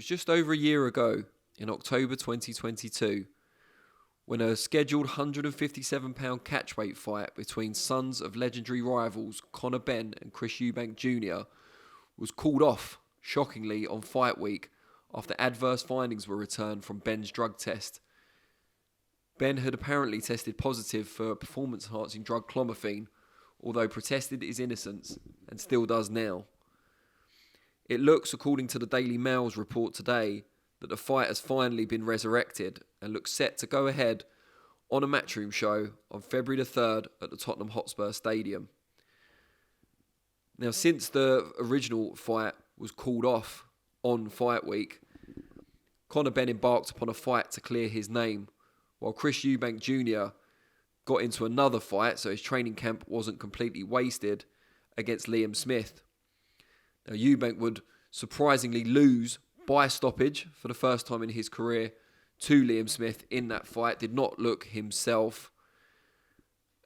was just over a year ago, in October 2022, when a scheduled £157 catchweight fight between sons of legendary rivals Conor Benn and Chris Eubank Jr. was called off, shockingly, on fight week after adverse findings were returned from Benn's drug test. Benn had apparently tested positive for performance-enhancing drug clomiphene, although protested his innocence and still does now. It looks, according to the Daily Mail's report today, that the fight has finally been resurrected and looks set to go ahead on a Matchroom show on February the 3rd at the Tottenham Hotspur Stadium. Now, since the original fight was called off on fight week, Conor Benn embarked upon a fight to clear his name, while Chris Eubank Jr. got into another fight, so his training camp wasn't completely wasted, against Liam Smith. Now, Eubank would surprisingly lose by stoppage for the first time in his career to Liam Smith in that fight. Did not look himself.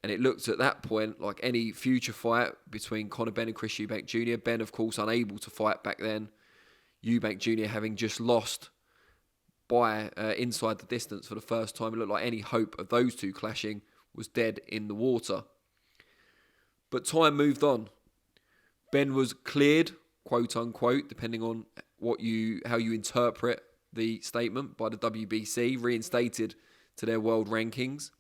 And it looked at that point like any future fight between Conor Benn and Chris Eubank Jr. Benn, of course, unable to fight back then. Eubank Jr. having just lost by inside the distance for the first time. It looked like any hope of those two clashing was dead in the water. But time moved on. Benn was cleared, quote unquote, depending on how you interpret the statement, by the WBC, reinstated to their world rankings.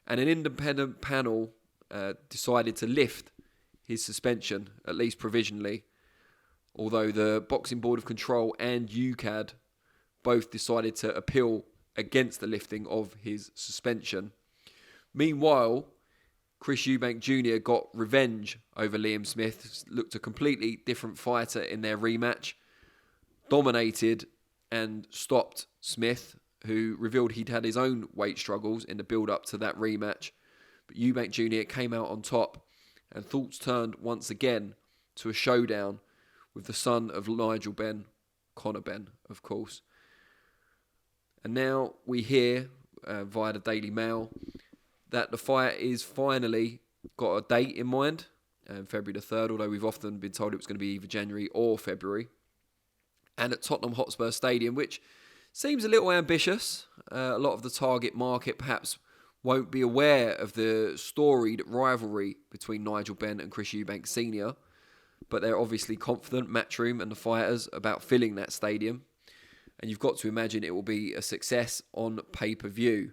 And an independent panel decided to lift his suspension, at least provisionally, although the Boxing Board of Control and UKAD both decided to appeal against the lifting of his suspension. Meanwhile, Chris Eubank Jr. got revenge over Liam Smith, looked a completely different fighter in their rematch, dominated and stopped Smith, who revealed he'd had his own weight struggles in the build-up to that rematch. But Eubank Jr. came out on top, and thoughts turned once again to a showdown with the son of Nigel Benn, Conor Benn, of course. And now we hear, via the Daily Mail, that the fight is finally got a date in mind, February the 3rd, although we've often been told it was going to be either January or February. And at Tottenham Hotspur Stadium, which seems a little ambitious. A lot of the target market perhaps won't be aware of the storied rivalry between Nigel Benn and Chris Eubank Sr., but they're obviously confident, Matchroom and the fighters, about filling that stadium. And you've got to imagine it will be a success on pay-per-view.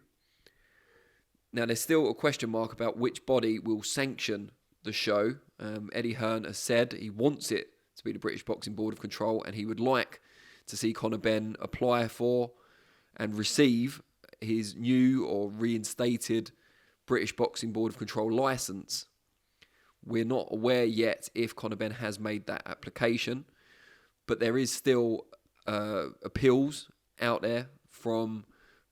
Now, there's still a question mark about which body will sanction the show. Eddie Hearn has said he wants it to be the British Boxing Board of Control, and he would like to see Conor Benn apply for and receive his new or reinstated British Boxing Board of Control licence. We're not aware yet if Conor Benn has made that application, but there is still appeals out there from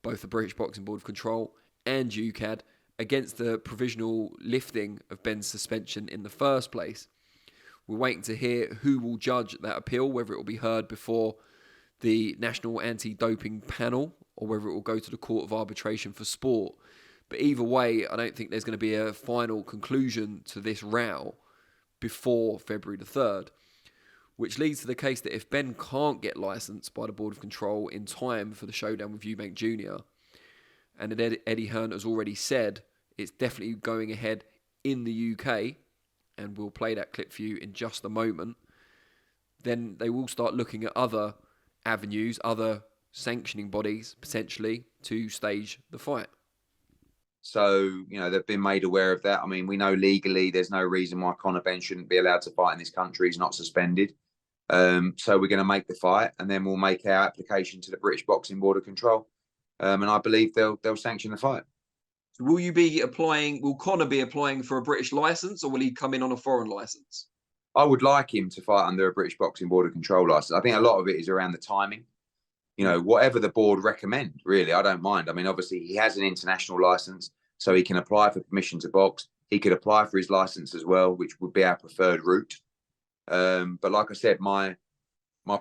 both the British Boxing Board of Control and UKAD against the provisional lifting of Benn's suspension in the first place. We're waiting to hear who will judge that appeal, whether it will be heard before the National Anti-Doping Panel or whether it will go to the Court of Arbitration for Sport. But either way, I don't think there's going to be a final conclusion to this row before February the 3rd, which leads to the case that if Benn can't get licensed by the Board of Control in time for the showdown with Eubank Jr., and that Eddie Hearn has already said it's definitely going ahead in the UK, and we'll play that clip for you in just a moment, then they will start looking at other avenues, other sanctioning bodies, potentially, to stage the fight. So, they've been made aware of that. I mean, we know legally there's no reason why Conor Benn shouldn't be allowed to fight in this country. He's not suspended. So we're going to make the fight, and then we'll make our application to the British Boxing Board of Control. And I believe they'll sanction the fight. So will Conor be applying for a British licence, or will he come in on a foreign licence? I would like him to fight under a British Boxing Board of Control licence. I think a lot of it is around the timing. Whatever the board recommend, really, I don't mind. I mean, obviously, he has an international licence, so he can apply for permission to box. He could apply for his licence as well, which would be our preferred route. But like I said, my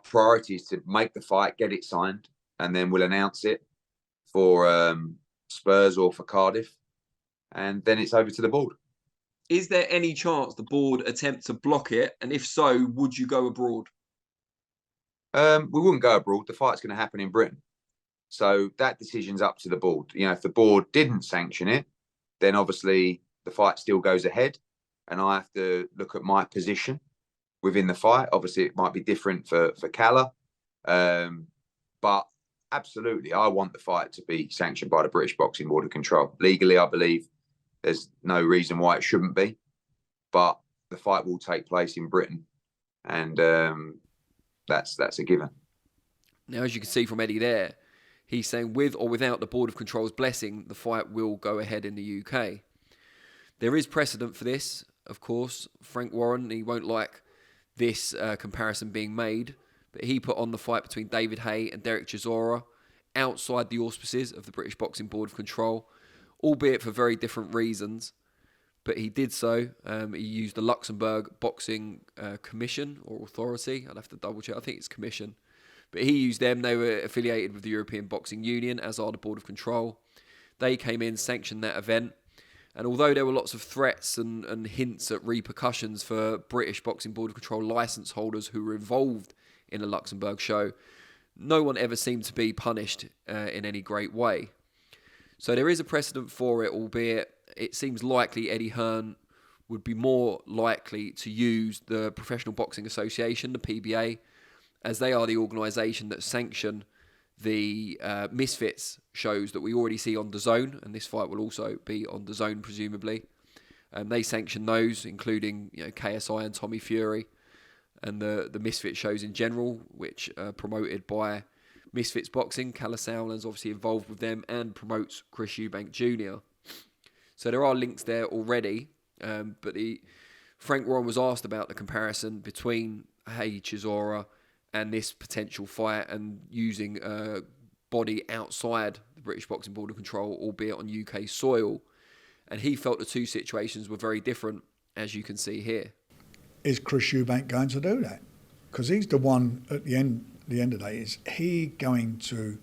priority is to make the fight, get it signed, and then we'll announce it for Spurs or for Cardiff, and then it's over to the board. Is there any chance the board attempt to block it? And if so, would you go abroad? We wouldn't go abroad. The fight's going to happen in Britain. So that decision's up to the board. You know, if the board didn't sanction it, then obviously the fight still goes ahead. And I have to look at my position within the fight. Obviously, it might be different for Calla. But absolutely, I want the fight to be sanctioned by the British Boxing Board of Control. Legally, I believe there's no reason why it shouldn't be. But the fight will take place in Britain. And that's a given. Now, as you can see from Eddie there, he's saying with or without the Board of Control's blessing, the fight will go ahead in the UK. There is precedent for this, of course. Frank Warren, he won't like this comparison being made, but he put on the fight between David Haye and Derek Chisora outside the auspices of the British Boxing Board of Control, albeit for very different reasons. But he did so. He used the Luxembourg Boxing Commission or Authority. I'll have to double check. I think it's Commission. But he used them. They were affiliated with the European Boxing Union, as are the Board of Control. They came in, sanctioned that event. And although there were lots of threats and hints at repercussions for British Boxing Board of Control licence holders who were involved in the Luxembourg show, no one ever seemed to be punished in any great way. So there is a precedent for it, albeit it seems likely Eddie Hearn would be more likely to use the Professional Boxing Association, the PBA, as they are the organisation that sanction the Misfits shows that we already see on DAZN, and this fight will also be on DAZN presumably. They sanction those, including KSI and Tommy Fury, and the Misfits shows in general, which are promoted by Misfits Boxing. Calla Sauerland's obviously involved with them and promotes Chris Eubank Jr. So there are links there already, but Frank Warren was asked about the comparison between Haye Chisora and this potential fight and using a body outside the British Boxing Board of Control, albeit on UK soil. And he felt the two situations were very different, as you can see here. Is Chris Eubank going to do that? Because he's the one at the end of the day. Is he going to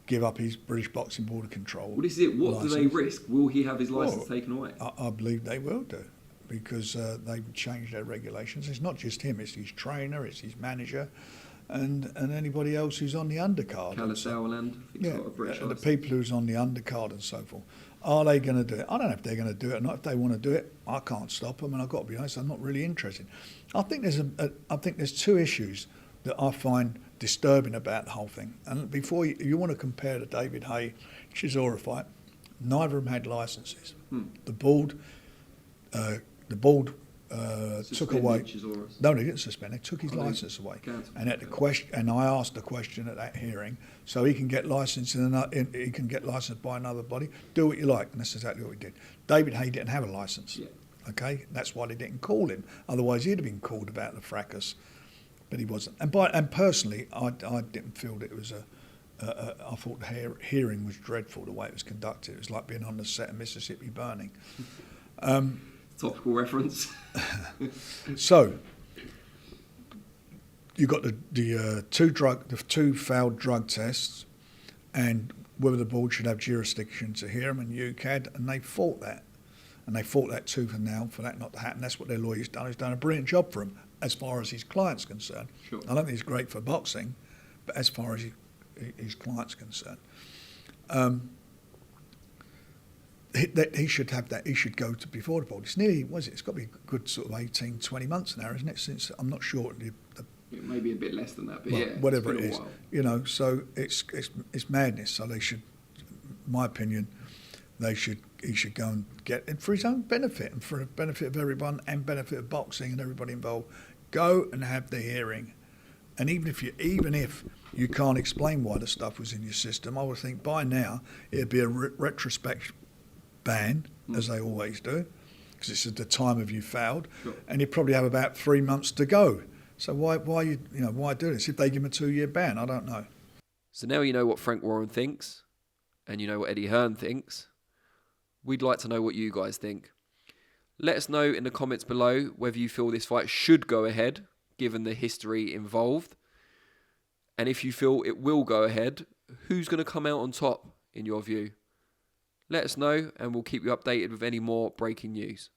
give up his British Boxing Board of Control? Well, this is it. What license? Do they risk? Will he have his licence taken away? I believe they will do, because they've changed their regulations. It's not just him, it's his trainer, it's his manager, and anybody else who's on the undercard. Calla Sauerland, the people who's on the undercard and so forth. Are they going to do it? I don't know if they're going to do it or not. If they want to do it, I can't stop them, and I've got to be honest, I'm not really interested. I think there's two issues that I find disturbing about the whole thing. And before you want to compare the David Haye Chisora fight, neither of them had licences. The board took away. No, they didn't suspend. They took his licence away. And at the question, and I asked the question at that hearing, so he can get licensed he can get licensed by another body. Do what you like, and that's exactly what he did. David Haye didn't have a licence. Yeah. Okay, that's why they didn't call him. Otherwise, he'd have been called about the fracas, but he wasn't. And personally, I didn't feel that it was I thought the hearing was dreadful the way it was conducted. It was like being on the set of Mississippi Burning. Topical reference. So you got the two failed drug tests, and whether the board should have jurisdiction to hear them, and UCAD, and they fought that. And they fought that tooth and nail for that not to happen. That's what their lawyer's done. He's done a brilliant job for them as far as his client's concerned. Sure. I don't think he's great for boxing, but as far as his client's concerned. He should have that. He should go to before the board. It's nearly, it's got to be a good sort of 18, 20 months now, isn't it? Since, I'm not sure. It may be a bit less than that, but whatever it is. So it's madness. So they should, in my opinion, he should go and get it for his own benefit and for the benefit of everyone and benefit of boxing and everybody involved. Go and have the hearing. And even if you can't explain why the stuff was in your system, I would think by now it'd be a retrospect ban, as they always do, because it's at the time of you failed, sure. And you probably have about 3 months to go. So why do this? If they give him a 2-year ban, I don't know. So now you know what Frank Warren thinks, and you know what Eddie Hearn thinks. We'd like to know what you guys think. Let us know in the comments below whether you feel this fight should go ahead, given the history involved. And if you feel it will go ahead, who's going to come out on top, in your view? Let us know, and we'll keep you updated with any more breaking news.